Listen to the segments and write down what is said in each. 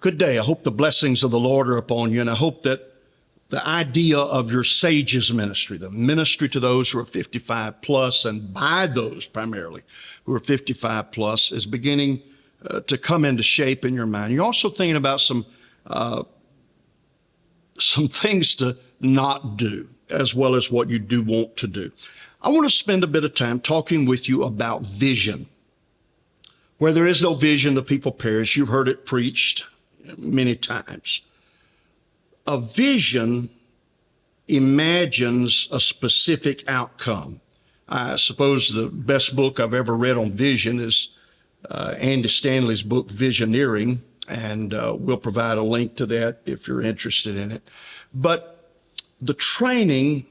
Good day. I hope the blessings of the Lord are upon you, and I hope that the idea of your Sages ministry, the ministry to those who are 55 plus, and by those primarily who are 55 plus, is beginning to come into shape in your mind. You're also thinking about some things to not do, as well as what you do want to do. I want to spend a bit of time talking with you about vision. Where there is no vision, the people perish. You've heard it preached many times. A vision imagines a specific outcome. I suppose the best book I've ever read on vision is Andy Stanley's book, Visioneering, and we'll provide a link to that if you're interested in it. But the training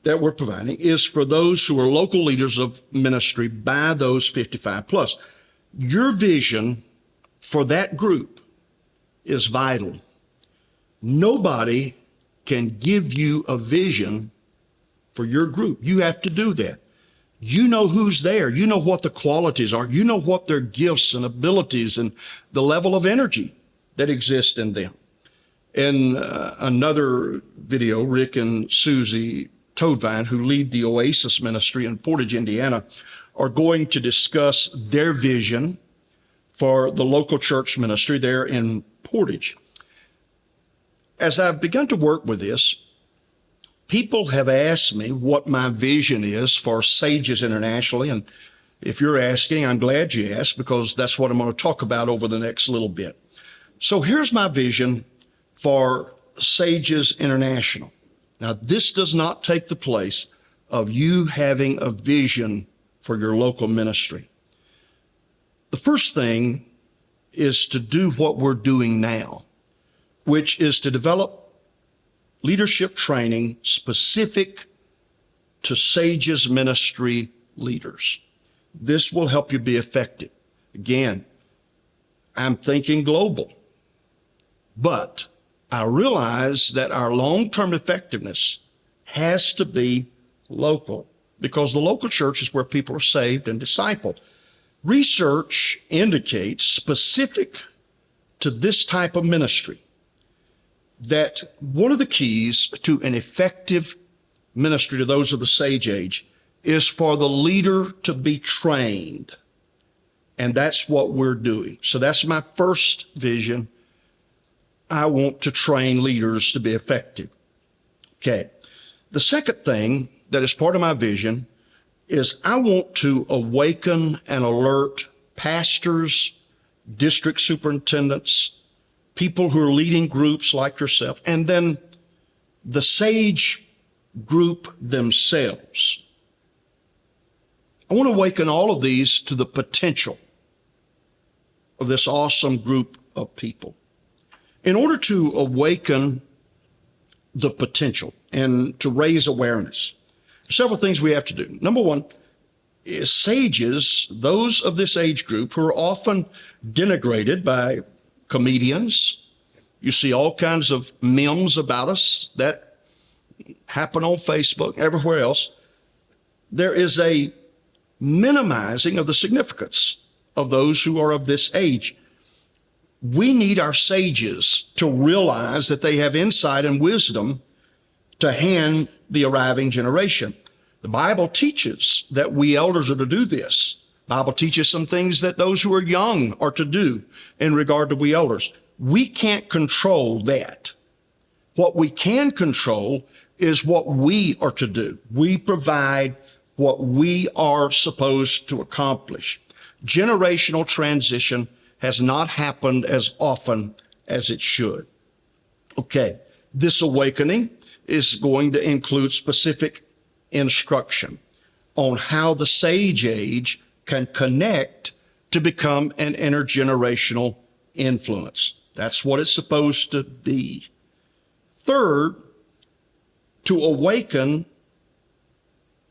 that we're providing is for those who are local leaders of ministry by those 55 plus. Your vision for that group is vital. Nobody can give you a vision for your group. You have to do that. You know who's there. You know what the qualities are. You know what their gifts and abilities and the level of energy that exists in them. In another video, Rick and Susie Toadvine, who lead the Oasis ministry in Portage, Indiana, are going to discuss their vision for the local church ministry there in Portage. As I've begun to work with this, people have asked me what my vision is for Sages internationally. And if you're asking, I'm glad you asked, because that's what I'm going to talk about over the next little bit. So here's my vision for Sages International. Now, this does not take the place of you having a vision for your local ministry. The first thing is to do what we're doing now, which is to develop leadership training specific to Sages ministry leaders. This will help you be effective. Again, I'm thinking global, but I realize that our long-term effectiveness has to be local, because the local church is where people are saved and discipled. Research indicates, specific to this type of ministry, that one of the keys to an effective ministry to those of the sage age is for the leader to be trained. And that's what we're doing. So that's my first vision. I want to train leaders to be effective. Okay. The second thing that is part of my vision is I want to awaken and alert pastors, district superintendents, people who are leading groups like yourself, and then the sage group themselves. I want to awaken all of these to the potential of this awesome group of people. In order to awaken the potential and to raise awareness, several things we have to do. Number one is sages, those of this age group who are often denigrated by comedians. You see all kinds of memes about us that happen on Facebook, everywhere else. There is a minimizing of the significance of those who are of this age. We need our sages to realize that they have insight and wisdom to hand the arriving generation. The Bible teaches that we elders are to do this. The Bible teaches some things that those who are young are to do in regard to we elders. We can't control that. What we can control is what we are to do. We provide what we are supposed to accomplish. Generational transition has not happened as often as it should. Okay, this awakening is going to include specific instruction on how the sage age can connect to become an intergenerational influence. That's what it's supposed to be. Third, to awaken,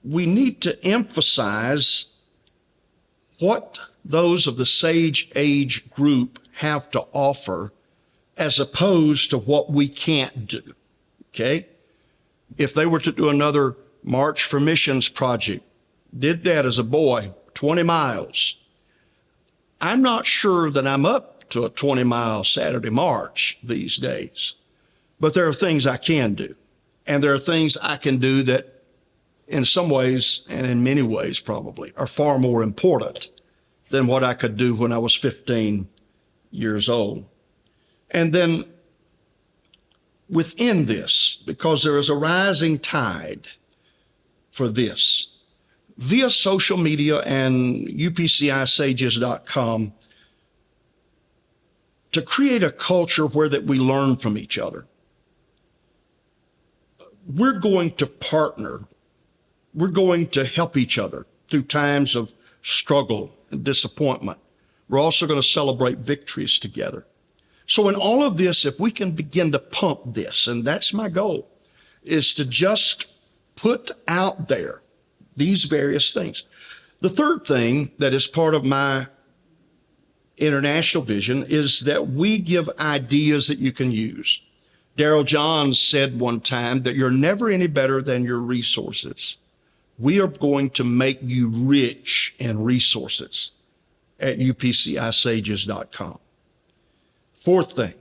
we need to emphasize what those of the sage age group have to offer as opposed to what we can't do, okay? If they were to do another March for Missions project, did that as a boy, 20 miles, I'm not sure that I'm up up to a 20-mile Saturday march these days. But there are things I can do. And there are things I can do that in some ways, and in many ways probably, are far more important than what I could do when I was 15 years old. And then within this, because there is a rising tide for this, via social media and UPCISages.com, to create a culture where that we learn from each other. We're going to partner. We're going to help each other through times of struggle and disappointment. We're also going to celebrate victories together. So in all of this, if we can begin to pump this, and that's my goal, is to just put out there these various things. The third thing that is part of my international vision is that we give ideas that you can use. Darrell Johns said one time that you're never any better than your resources. We are going to make you rich in resources at UPCISages.com. Fourth thing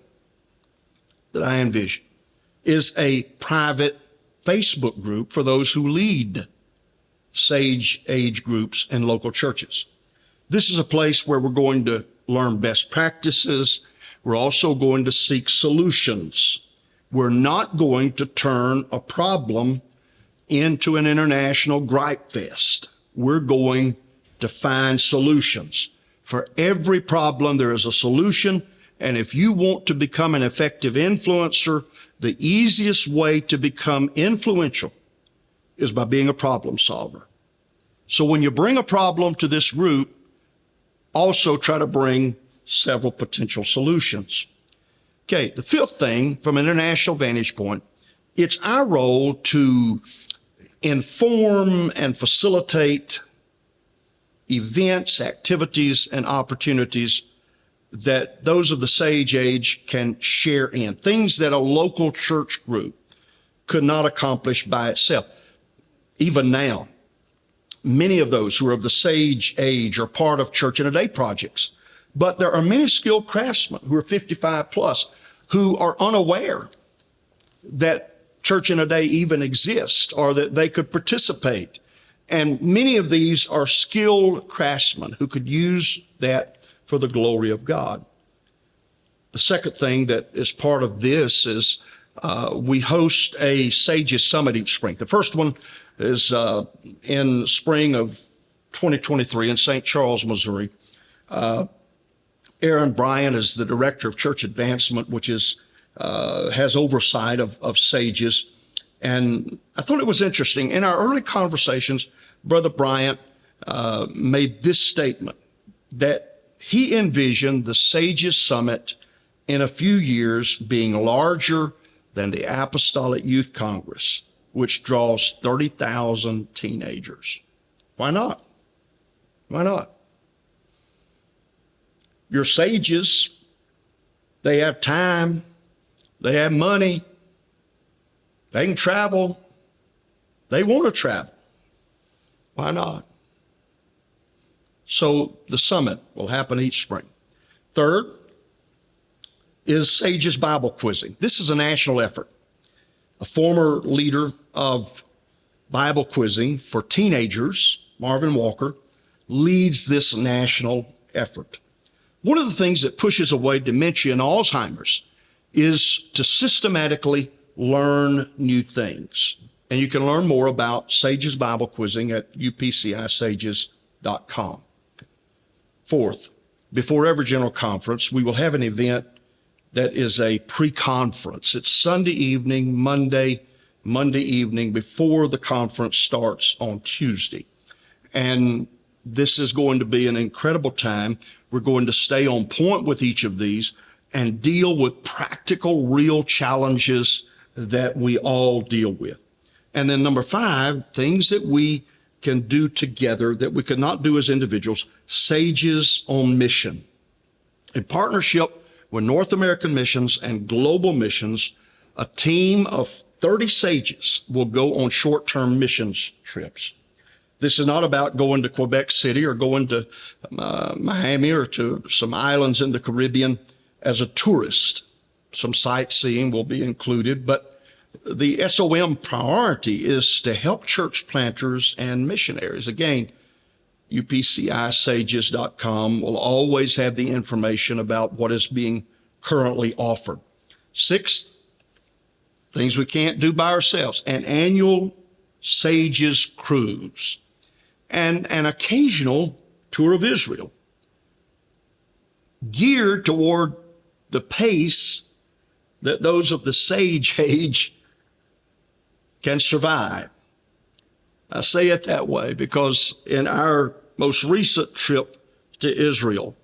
that I envision is a private Facebook group for those who lead Sage age groups in local churches. This is a place where we're going to learn best practices. We're also going to seek solutions. We're not going to turn a problem into an international gripe fest. We're going to find solutions. For every problem, there is a solution. And if you want to become an effective influencer, the easiest way to become influential is by being a problem solver. So when you bring a problem to this group, also try to bring several potential solutions. Okay, the fifth thing from an international vantage point, it's our role to inform and facilitate events, activities, and opportunities that those of the Sage age can share in, things that a local church group could not accomplish by itself. Even now, many of those who are of the Sage age are part of Church in a Day projects, but there are many skilled craftsmen who are 55 plus who are unaware that Church in a Day even exists or that they could participate. And many of these are skilled craftsmen who could use that for the glory of God. The second thing that is part of this is we host a Sages Summit each spring. The first one is in spring of 2023 in St. Charles, Missouri. Aaron Bryan is the director of church advancement, which is has oversight of Sages. And I thought it was interesting. In our early conversations, Brother Bryant made this statement that he envisioned the Sages Summit in a few years being larger than the Apostolic Youth Congress, which draws 30,000 teenagers. Why not? Why not? Your sages, they have time, they have money, they can travel, they want to travel. Why not? So the summit will happen each spring. Third is Sages Bible quizzing. This is a national effort. A former leader of Bible quizzing for teenagers, Marvin Walker, leads this national effort. One of the things that pushes away dementia and Alzheimer's is to systematically learn new things. And you can learn more about Sages Bible quizzing at UPCISages.com. Fourth, before every general conference, we will have an event that is a pre-conference. It's Sunday evening, Monday evening before the conference starts on Tuesday. And this is going to be an incredible time. We're going to stay on point with each of these and deal with practical, real challenges that we all deal with. And then number 5, things that we can do together that we could not do as individuals, Sages on Mission. In partnership with North American Missions and Global Missions, a team of 30 sages will go on short-term missions trips. This is not about going to Quebec City or going to Miami or to some islands in the Caribbean as a tourist. Some sightseeing will be included, but the SOM priority is to help church planters and missionaries. Again, UPCISages.com will always have the information about what is being currently offered. Sixth, things we can't do by ourselves, an annual Sages cruise and an occasional tour of Israel, geared toward the pace that those of the sage age can survive. I say it that way because in our most recent trip to Israel,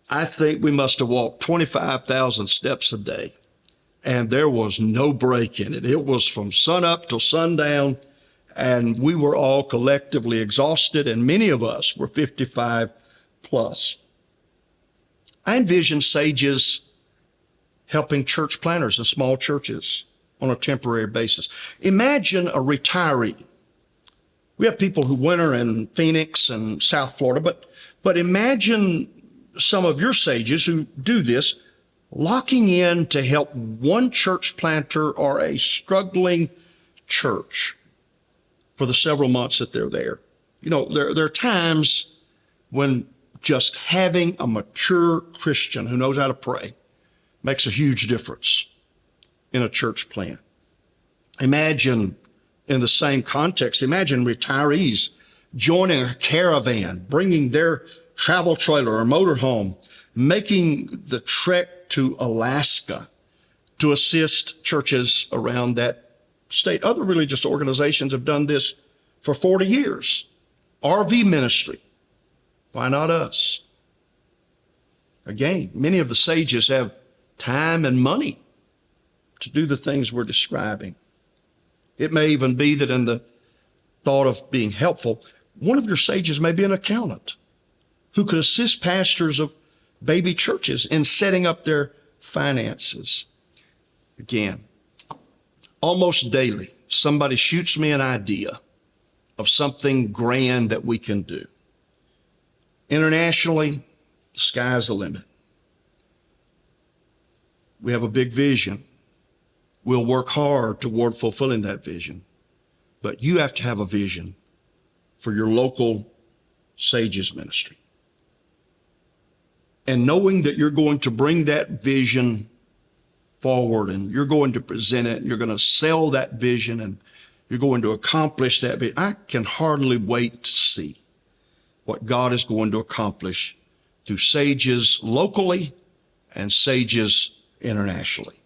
I think we must have walked 25,000 steps a day, and there was no break in it. It was from sunup till sundown, and we were all collectively exhausted, and many of us were 55 plus. I envision Sages helping church planters in small churches on a temporary basis. Imagine a retiree. We have people who winter in Phoenix and South Florida, but imagine some of your sages who do this locking in to help one church planter or a struggling church for the several months that they're there. You know, there are times when just having a mature Christian who knows how to pray makes a huge difference in a church plant. Imagine, in the same context, imagine retirees joining a caravan, bringing their travel trailer or motorhome, making the trek to Alaska to assist churches around that state. Other religious organizations have done this for 40 years. RV ministry. Why not us? Again, many of the sages have time and money to do the things we're describing. It may even be that in the thought of being helpful, one of your sages may be an accountant who could assist pastors of baby churches in setting up their finances. Again, almost daily, somebody shoots me an idea of something grand that we can do. Internationally, the sky's the limit. We have a big vision. We'll work hard toward fulfilling that vision. But you have to have a vision for your local Sages ministry. And knowing that you're going to bring that vision forward and you're going to present it, you're going to sell that vision and you're going to accomplish that vision. I can hardly wait to see what God is going to accomplish through Sages locally and Sages internationally.